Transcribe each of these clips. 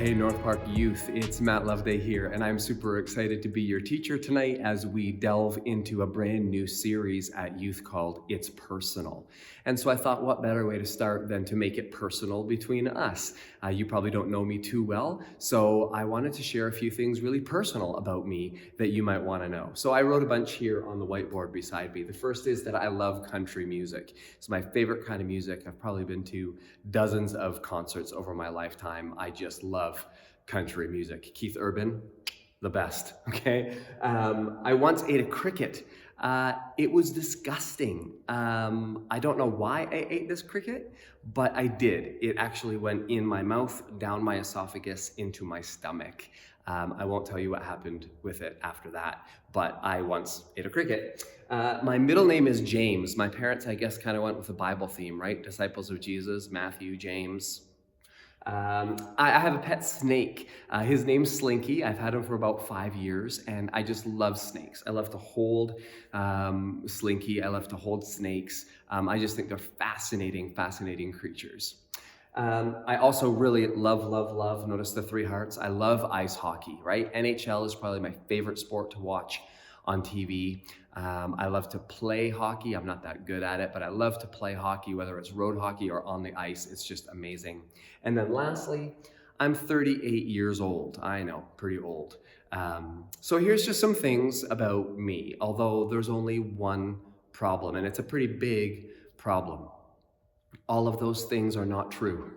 Hey North Park Youth, it's Matt Loveday here, and I'm super excited to be your teacher tonight as we delve into a brand new series at Youth called It's Personal. And so I thought, what better way to start than to make it personal between us? You probably don't know me too well, so I wanted to share a few things really personal about me that you might want to know. So I wrote a bunch here on the whiteboard beside me. The first is that I love country music. It's my favorite kind of music. I've probably been to dozens of concerts over my lifetime. I just love country music. Keith Urban, the best, okay? I once ate a cricket. It was disgusting. I don't know why I ate this cricket, but I did. It actually went in my mouth, down my esophagus, into my stomach. I won't tell you what happened with it after that, but I once ate a cricket. My middle name is James. My parents, I guess, kind of went with the Bible theme, right? Disciples of Jesus, Matthew, James. I have a pet snake. His name's Slinky. I've had him for about 5 years, and I just love snakes. I love to hold Slinky. I love to hold snakes. I just think they're fascinating, fascinating creatures. I also really love, notice the 3 hearts. I love ice hockey, right? NHL is probably my favorite sport to watch on TV. I love to play hockey. I'm not that good at it, but I love to play hockey, whether it's road hockey or on the ice. It's just amazing. And then lastly, I'm 38 years old. I know, pretty old. So here's just some things about me, although there's only one problem, and it's a pretty big problem. All of those things are not true.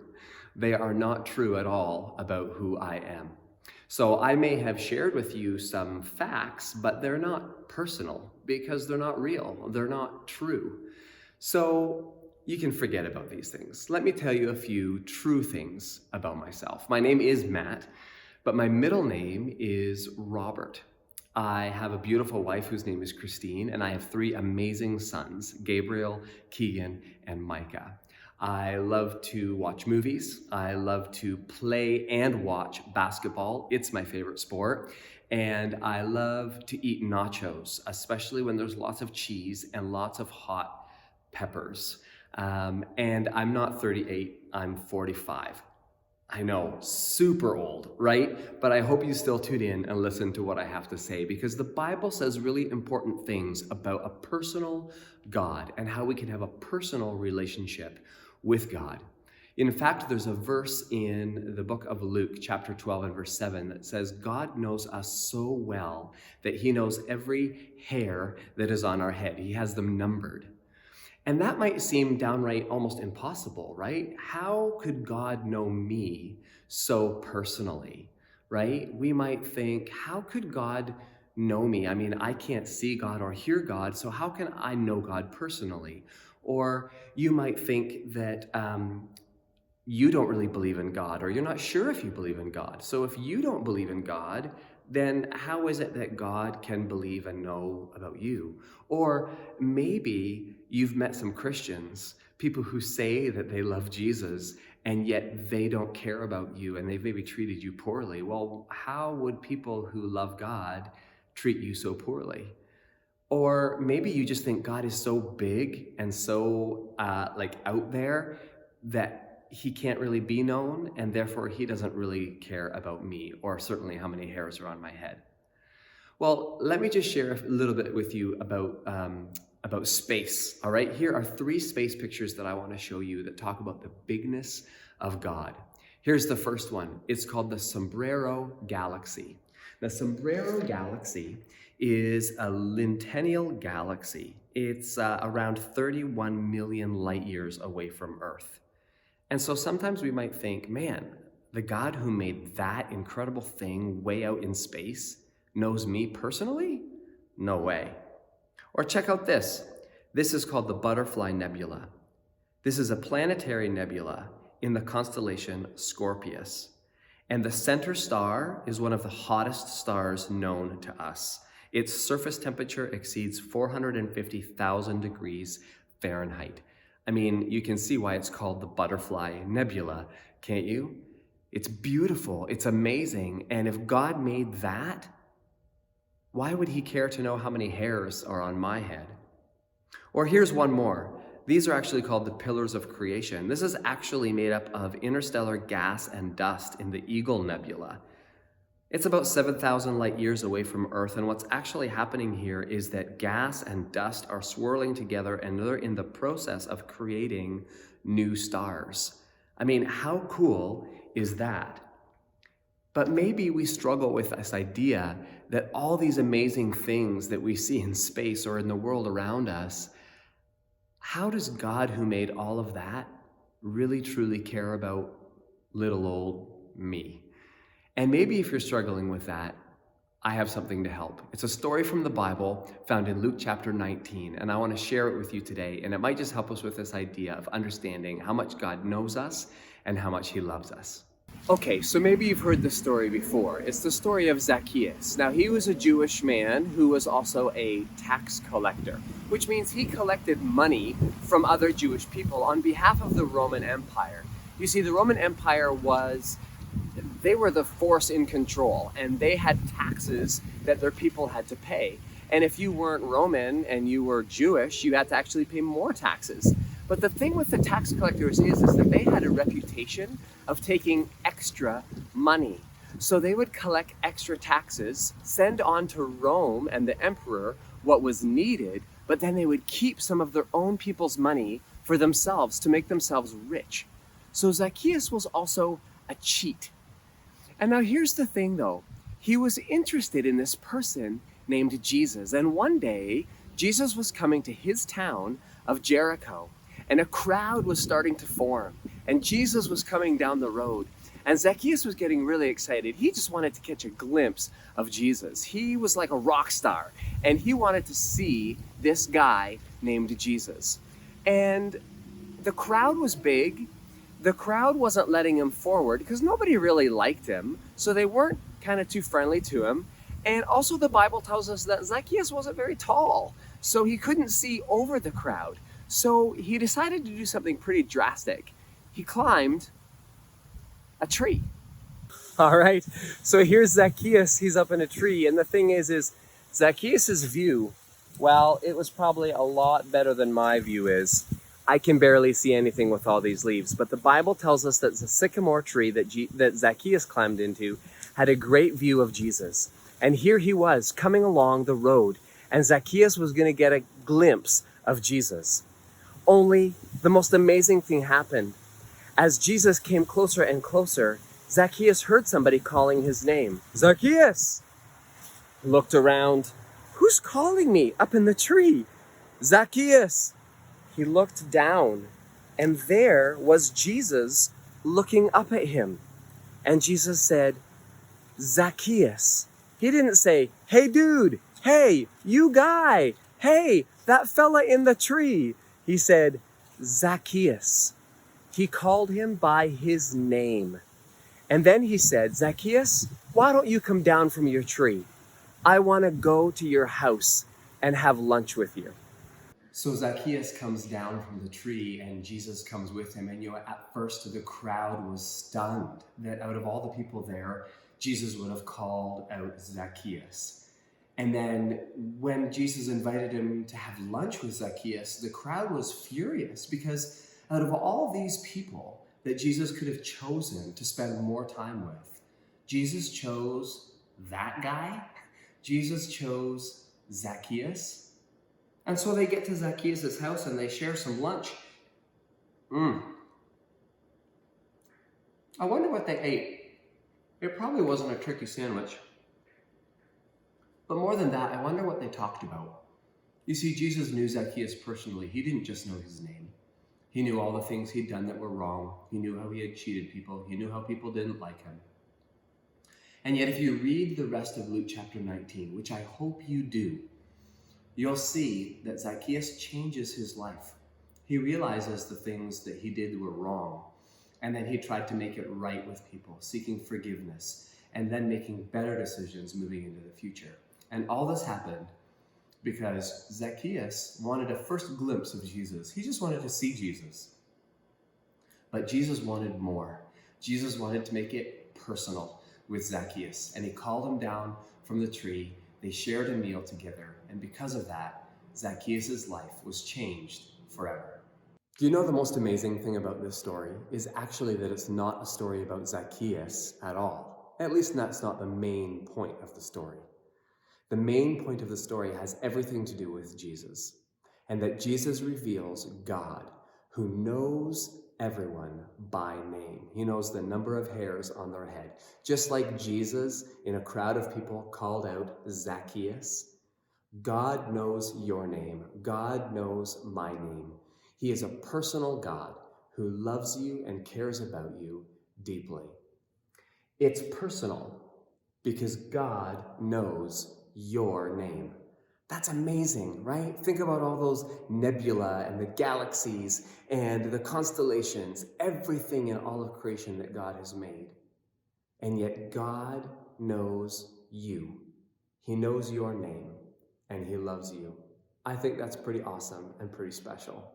They are not true at all about who I am. So I may have shared with you some facts, but they're not personal because they're not real. They're not true. So you can forget about these things. Let me tell you a few true things about myself. My name is Matt, but my middle name is Robert. I have a beautiful wife whose name is Christine, and I have 3 amazing sons, Gabriel, Keegan, and Micah. I love to watch movies. I love to play and watch basketball. It's my favorite sport. And I love to eat nachos, especially when there's lots of cheese and lots of hot peppers. And I'm not 38, I'm 45. I know, super old, right? But I hope you still tune in and listen to what I have to say, because the Bible says really important things about a personal God and how we can have a personal relationship with God. In fact, there's a verse in the book of Luke, chapter 12 and verse 7, that says, God knows us so well that he knows every hair that is on our head. He has them numbered. And that might seem downright almost impossible, right? How could God know me so personally, right? We might think, how could God know me? I mean, I can't see God or hear God, so how can I know God personally? Or you might think that you don't really believe in God, or you're not sure if you believe in God. So if you don't believe in God, then how is it that God can believe and know about you? Or maybe you've met some Christians, people who say that they love Jesus, and yet they don't care about you, and they've maybe treated you poorly. Well, how would people who love God treat you so poorly? Or maybe you just think God is so big and so out there that he can't really be known, and therefore he doesn't really care about me, or certainly how many hairs are on my head. Well, let me just share a little bit with you about space, all right? Here are 3 space pictures that I want to show you that talk about the bigness of God. Here's the first one. It's called the Sombrero Galaxy. The Sombrero Galaxy is a lintenial galaxy. It's around 31 million light years away from Earth. And so sometimes we might think, man, the God who made that incredible thing way out in space knows me personally? No way. Or check out this. This is called the Butterfly Nebula. This is a planetary nebula in the constellation Scorpius. And the center star is one of the hottest stars known to us. Its surface temperature exceeds 450,000 degrees Fahrenheit. I mean, you can see why it's called the Butterfly Nebula, can't you? It's beautiful, it's amazing, and if God made that, why would he care to know how many hairs are on my head? Or here's one more. These are actually called the pillars of creation. This is actually made up of interstellar gas and dust in the Eagle Nebula. It's about 7,000 light years away from Earth, and what's actually happening here is that gas and dust are swirling together and they're in the process of creating new stars. I mean, how cool is that? But maybe we struggle with this idea that all these amazing things that we see in space or in the world around us, how does God, who made all of that, really truly care about little old me? And maybe if you're struggling with that, I have something to help. It's a story from the Bible found in Luke chapter 19, and I want to share it with you today. And it might just help us with this idea of understanding how much God knows us and how much he loves us. Okay, so maybe you've heard this story before. It's the story of Zacchaeus. Now, he was a Jewish man who was also a tax collector, which means he collected money from other Jewish people on behalf of the Roman Empire. You see, the Roman Empire they were the force in control, and they had taxes that their people had to pay. And if you weren't Roman and you were Jewish, you had to actually pay more taxes. But the thing with the tax collectors is that they had a reputation of taking extra money. So they would collect extra taxes, send on to Rome and the emperor what was needed, but then they would keep some of their own people's money for themselves to make themselves rich. So Zacchaeus was also a cheat. And now here's the thing though, he was interested in this person named Jesus. And one day, Jesus was coming to his town of Jericho, and a crowd was starting to form. And Jesus was coming down the road, and Zacchaeus was getting really excited. He just wanted to catch a glimpse of Jesus. He was like a rock star, and he wanted to see this guy named Jesus. And the crowd was big. The crowd wasn't letting him forward because nobody really liked him, so they weren't kind of too friendly to him. And also the Bible tells us that Zacchaeus wasn't very tall, so he couldn't see over the crowd. So he decided to do something pretty drastic. He climbed a tree. All right, so here's Zacchaeus. He's up in a tree, and the thing is Zacchaeus's view, well, it was probably a lot better than my view is. I can barely see anything with all these leaves, but the Bible tells us that the sycamore tree that Zacchaeus climbed into had a great view of Jesus. And here he was coming along the road, and Zacchaeus was going to get a glimpse of Jesus. Only the most amazing thing happened. As Jesus came closer and closer, Zacchaeus heard somebody calling his name. Zacchaeus! He looked around. Who's calling me up in the tree? Zacchaeus! He looked down, and there was Jesus looking up at him. And Jesus said, Zacchaeus. He didn't say, hey dude, hey, you guy, hey, that fella in the tree. He said, Zacchaeus. He called him by his name. And then he said, Zacchaeus, why don't you come down from your tree? I want to go to your house and have lunch with you. So Zacchaeus comes down from the tree, and Jesus comes with him. And at first the crowd was stunned that out of all the people there, Jesus would have called out Zacchaeus. And then when Jesus invited him to have lunch with Zacchaeus, the crowd was furious because out of all these people that Jesus could have chosen to spend more time with, Jesus chose that guy. Jesus chose Zacchaeus. And so they get to Zacchaeus' house and they share some lunch. I wonder what they ate. It probably wasn't a turkey sandwich. But more than that, I wonder what they talked about. You see, Jesus knew Zacchaeus personally. He didn't just know his name. He knew all the things he'd done that were wrong. He knew how he had cheated people. He knew how people didn't like him. And yet, if you read the rest of Luke chapter 19, which I hope you do, you'll see that Zacchaeus changes his life. He realizes the things that he did were wrong, and then he tried to make it right with people, seeking forgiveness, and then making better decisions moving into the future. And all this happened because Zacchaeus wanted a first glimpse of Jesus. He just wanted to see Jesus. But Jesus wanted more. Jesus wanted to make it personal with Zacchaeus, and he called him down from the tree. They shared a meal together, and because of that, Zacchaeus' life was changed forever. Do you know the most amazing thing about this story is actually that it's not a story about Zacchaeus at all. At least that's not the main point of the story. The main point of the story has everything to do with Jesus, and that Jesus reveals God, who knows everyone by name. He knows the number of hairs on their head. Just like Jesus, in a crowd of people, called out Zacchaeus, God knows your name. God knows my name. He is a personal God who loves you and cares about you deeply. It's personal because God knows your name. That's amazing, right? Think about all those nebula and the galaxies and the constellations, everything in all of creation that God has made. And yet God knows you. He knows your name and he loves you. I think that's pretty awesome and pretty special.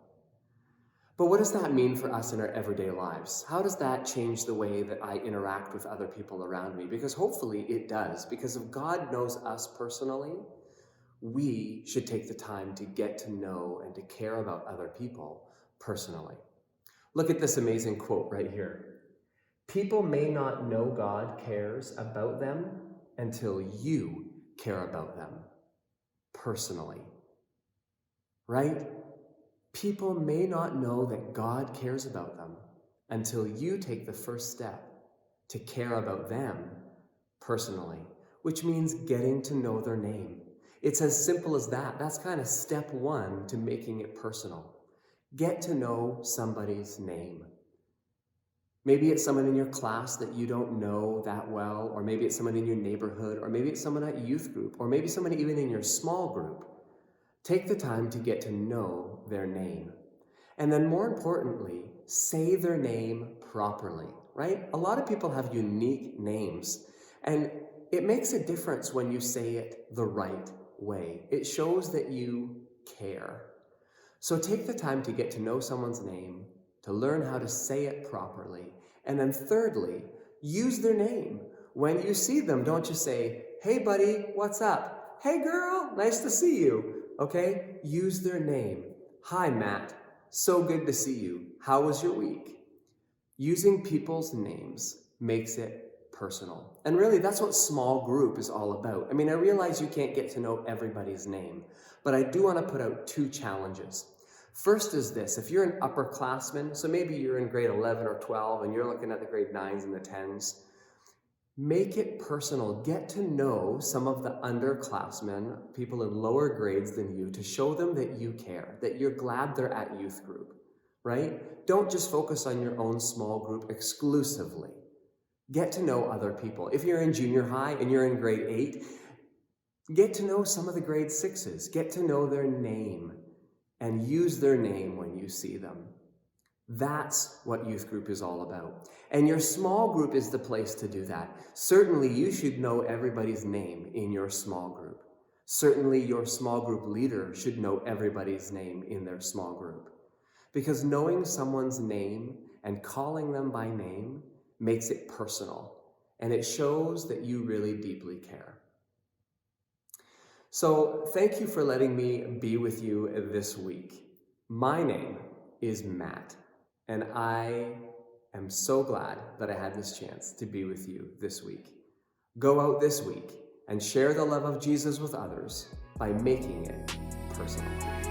But what does that mean for us in our everyday lives? How does that change the way that I interact with other people around me? Because hopefully it does. Because if God knows us personally, we should take the time to get to know and to care about other people personally. Look at this amazing quote right here. People may not know God cares about them until you care about them personally. Right? People may not know that God cares about them until you take the first step to care about them personally, which means getting to know their name. It's as simple as that. That's kind of step one to making it personal. Get to know somebody's name. Maybe it's someone in your class that you don't know that well, or maybe it's someone in your neighborhood, or maybe it's someone at youth group, or maybe someone even in your small group. Take the time to get to know their name. And then more importantly, say their name properly, right? A lot of people have unique names, and it makes a difference when you say it the right way. It shows that you care. So take the time to get to know someone's name, to learn how to say it properly, and then thirdly, use their name. When you see them, don't just say, "Hey buddy, what's up? Hey girl, nice to see you." Okay? Use their name. "Hi Matt, so good to see you. How was your week?" Using people's names makes it personal. And really, that's what small group is all about. I mean, I realize you can't get to know everybody's name, but I do want to put out two challenges. First is this: if you're an upperclassman, so maybe you're in grade 11 or 12 and you're looking at the grade 9s and the 10s, make it personal. Get to know some of the underclassmen, people in lower grades than you, to show them that you care, that you're glad they're at youth group, right? Don't just focus on your own small group exclusively. Get to know other people. If you're in junior high and you're in grade 8, get to know some of the grade 6s. Get to know their name and use their name when you see them. That's what youth group is all about. And your small group is the place to do that. Certainly, you should know everybody's name in your small group. Certainly, your small group leader should know everybody's name in their small group. Because knowing someone's name and calling them by name makes it personal. And it shows that you really deeply care. So thank you for letting me be with you this week. My name is Matt, and I am so glad that I had this chance to be with you this week. Go out this week and share the love of Jesus with others by making it personal.